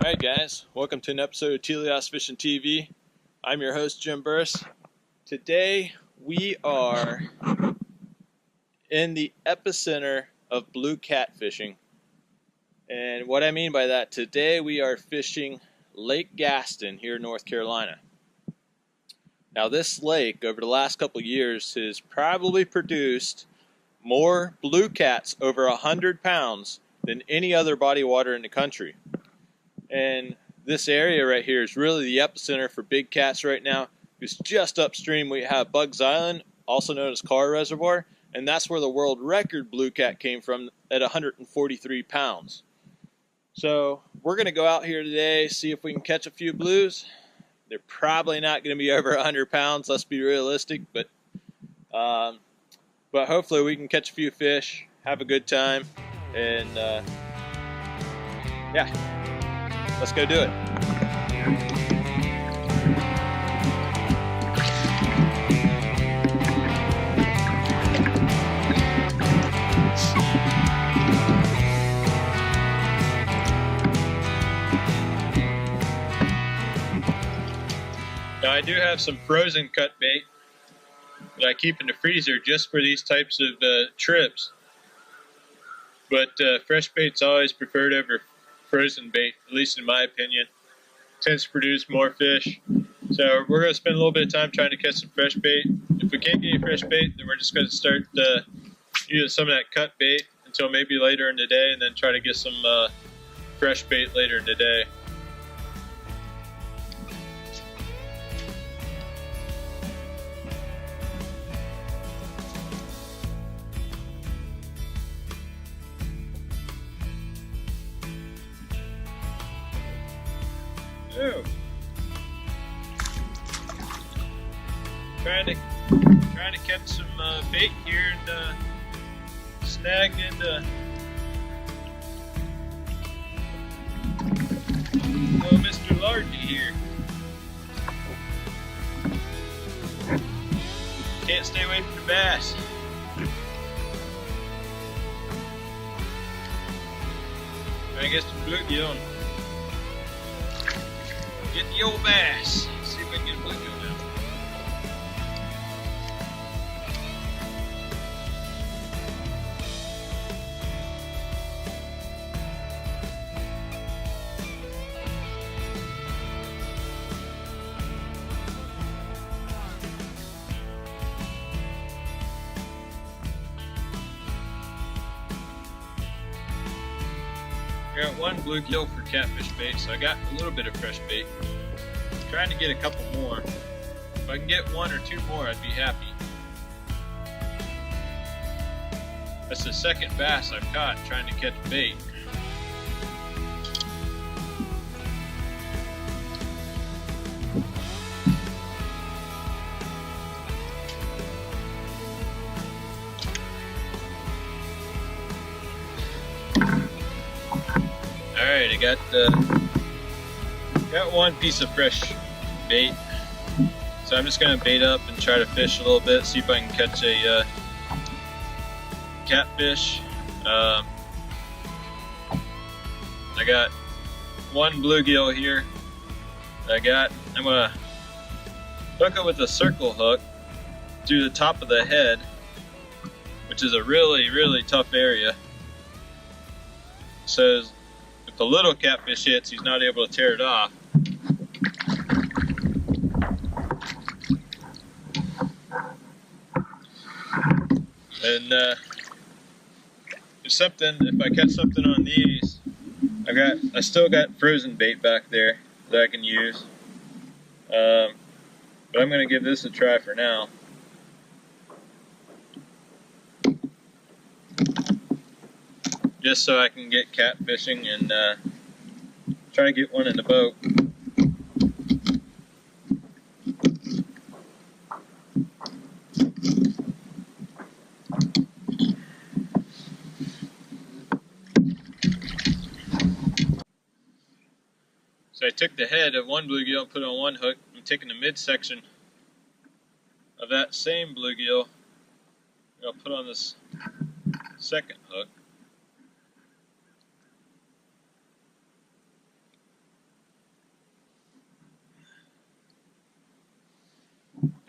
Alright guys, welcome to an episode of Telios Fishing TV. I'm your host Jim Burris. Today we are in the epicenter of blue catfishing. And what I mean by that, today we are fishing Lake Gaston here in North Carolina. Now this lake over the last couple of years has probably produced more blue cats over 100 pounds than any other body of water in the country. And this area right here is really the epicenter for big cats right now. Because just upstream we have Bugs Island, also known as Carr Reservoir, and that's where the world record blue cat came from at 143 pounds. So we're going to go out here today, see if we can catch a few blues. They're probably not going to be over 100 pounds, let's be realistic, but hopefully we can catch a few fish, have a good time, and yeah. Let's go do it. Now I do have some frozen cut bait that I keep in the freezer just for these types of trips. But fresh bait's always preferred over frozen bait, at least in my opinion. Tends to produce more fish. So we're going to spend a little bit of time trying to catch some fresh bait. If we can't get any fresh bait, then we're just going to start using some of that cut bait until maybe later in the day, and then try to get some fresh bait later in the day. Ooh. Trying to catch some bait here and snagged into Mr. Lardy here. Can't stay away from the bass. I guess the bluegill. Get the old bass. See if we can get a bluegill now. I got one bluegill for catfish bait, so I got a little bit of fresh bait. I'm trying to get a couple more. If I can get one or two more, I'd be happy. That's the second bass I've caught trying to catch bait. Alright, I got one piece of fresh bait, so I'm just going to bait up and try to fish a little bit, see if I can catch a catfish. I got one bluegill here. I'm going to hook it with a circle hook through the top of the head, which is a really, really tough area. So if a little catfish hits, he's not able to tear it off. And if I catch something on these, I still got frozen bait back there that I can use. But I'm going to give this a try for now. Just so I can get catfishing and try to get one in the boat. So I took the head of one bluegill and put it on one hook. I'm taking the midsection of that same bluegill. I'll put on this second hook.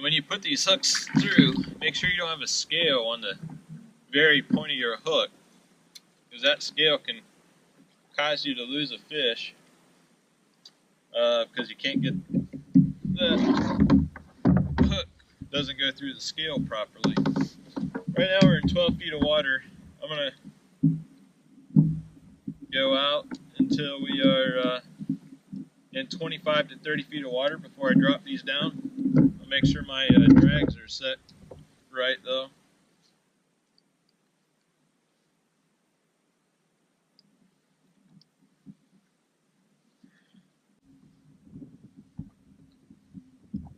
And when you put these hooks through, make sure you don't have a scale on the very point of your hook, because that scale can cause you to lose a fish because you can't get the hook doesn't go through the scale properly. Right now we're in 12 feet of water. I'm going to go out until we are in 25 to 30 feet of water before I drop these down. I'll make sure my drags are set right though.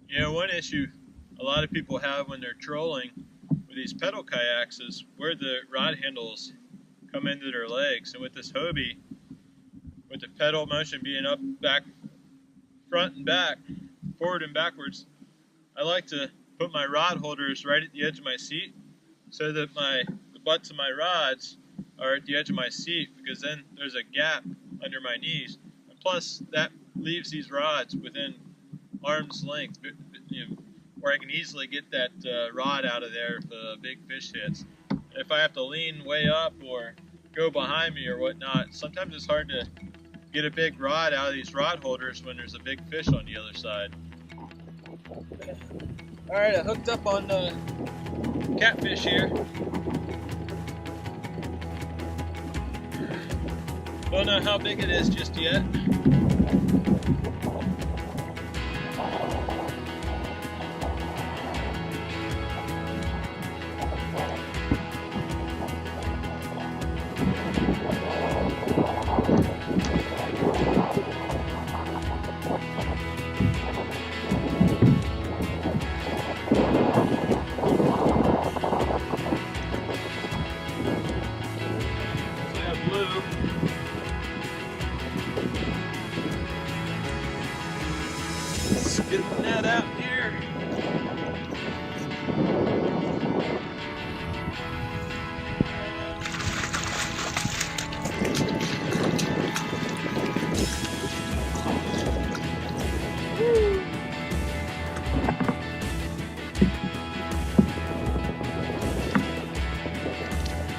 You know, one issue a lot of people have when they're trolling with these pedal kayaks is where the rod handles come into their legs. And with this Hobie, with the pedal motion being up, back, front and back, forward and backwards, I like to put my rod holders right at the edge of my seat so that the butts of my rods are at the edge of my seat, because then there's a gap under my knees. And plus, that leaves these rods within arm's length, you know, where I can easily get that rod out of there if a big fish hits. If I have to lean way up or go behind me or whatnot, sometimes it's hard to get a big rod out of these rod holders when there's a big fish on the other side. Alright, I hooked up on catfish here. Don't know how big it is just yet. Let's get the net out here.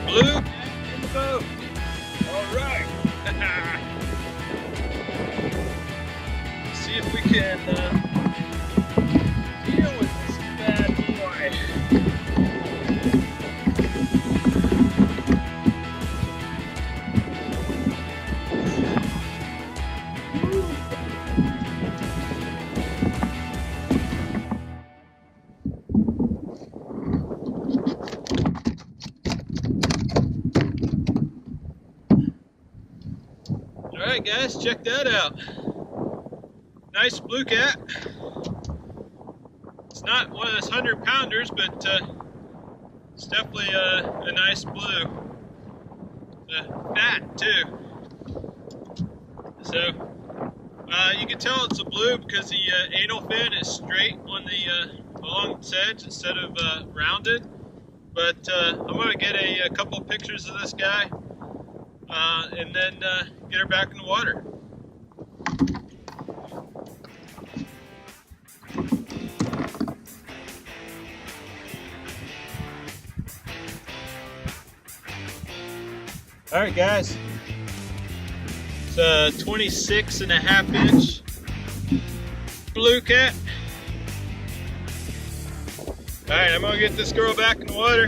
Blue in the boat. All right. See if we can deal with this bad boy. All right, guys, check that out. Nice blue cat. It's not one of those 100-pounders, but it's definitely a nice blue. Fat too. So you can tell it's a blue because the anal fin is straight on the along its edge instead of rounded. But I'm going to get a couple of pictures of this guy and then get her back in the water. All right, guys, it's a 26.5-inch blue cat. All right, I'm gonna get this girl back in the water.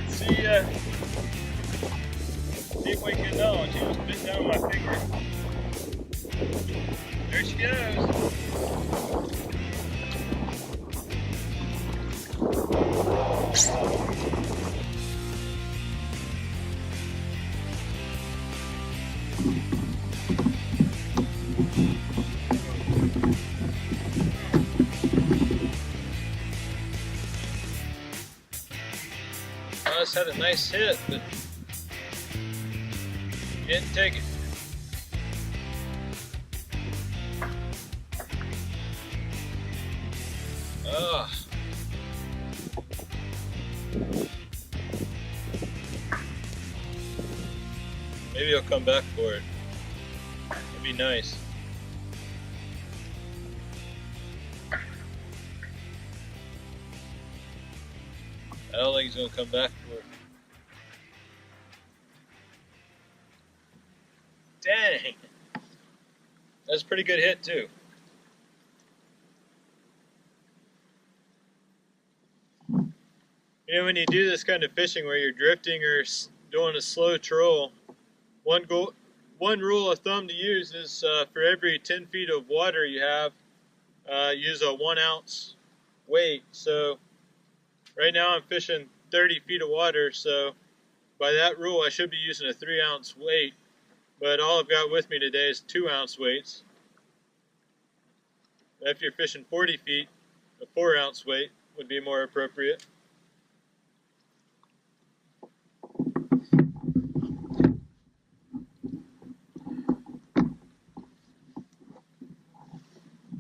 See if we can, no, she just bit down my finger. There she goes. I just had a nice hit, but didn't take it. Oh. Maybe I'll come back for it. That'd be nice. I don't think he's going to come back for it. Dang! That's a pretty good hit, too. You know, when you do this kind of fishing where you're drifting or doing a slow troll, one rule of thumb to use is for every 10 feet of water you have, use a 1 ounce weight. So right now I'm fishing 30 feet of water, so by that rule I should be using a 3 ounce weight, but all I've got with me today is 2 ounce weights. If you're fishing 40 feet, a 4 ounce weight would be more appropriate.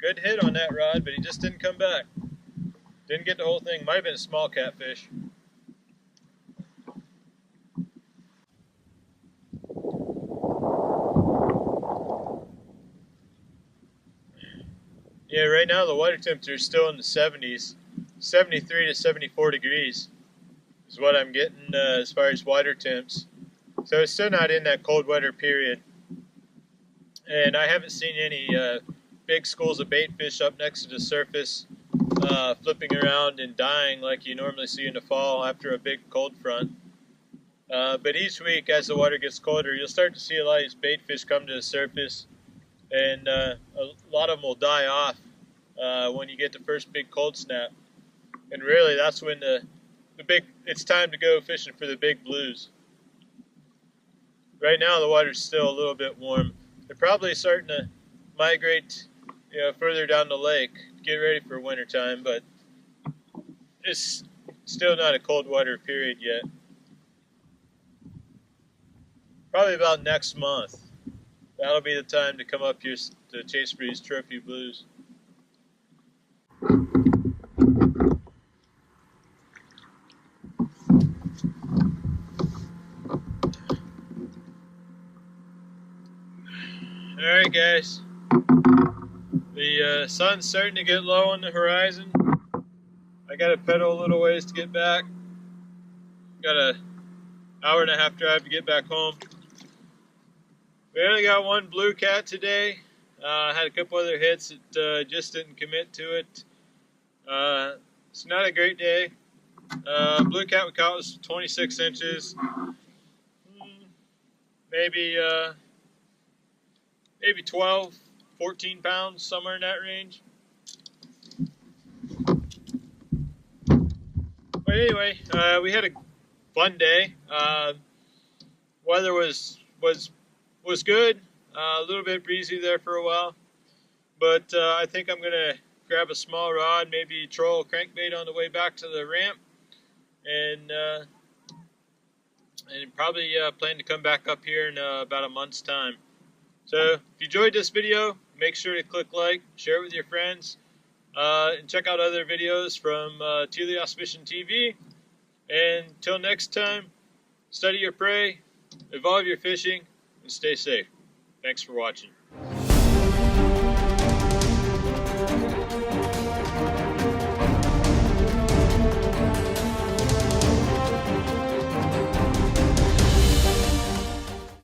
Good hit on that rod, but he just didn't come back. Didn't get the whole thing. Might have been a small catfish. Yeah, right now the water temperature is still in the 70s. 73 to 74 degrees is what I'm getting as far as water temps. So it's still not in that cold weather period. And I haven't seen any big schools of bait fish up next to the surface flipping around and dying like you normally see in the fall after a big cold front. But each week as the water gets colder, you'll start to see a lot of these bait fish come to the surface, and a lot of them will die off when you get the first big cold snap. And really that's when it's time to go fishing for the big blues. Right now the water's still a little bit warm. They're probably starting to migrate, further down the lake to get ready for winter time, but it's still not a cold water period yet. Probably about next month. That'll be the time to come up here to chase for these trophy blues. Alright guys, the sun's starting to get low on the horizon. I gotta pedal a little ways to get back. Got an hour and a half drive to get back home. We only got one blue cat today. Had a couple other hits that just didn't commit to it. It's not a great day. Blue cat we caught was 26 inches. Maybe 12, 14 pounds, somewhere in that range. But anyway, we had a fun day. Weather was good. A little bit breezy there for a while, but I think I'm gonna grab a small rod, maybe troll crankbait on the way back to the ramp, and probably plan to come back up here in about a month's time. So if you enjoyed this video, make sure to click like, share it with your friends, and check out other videos from Telios Fishing TV. And until next time, study your prey, evolve your fishing, and stay safe. Thanks for watching.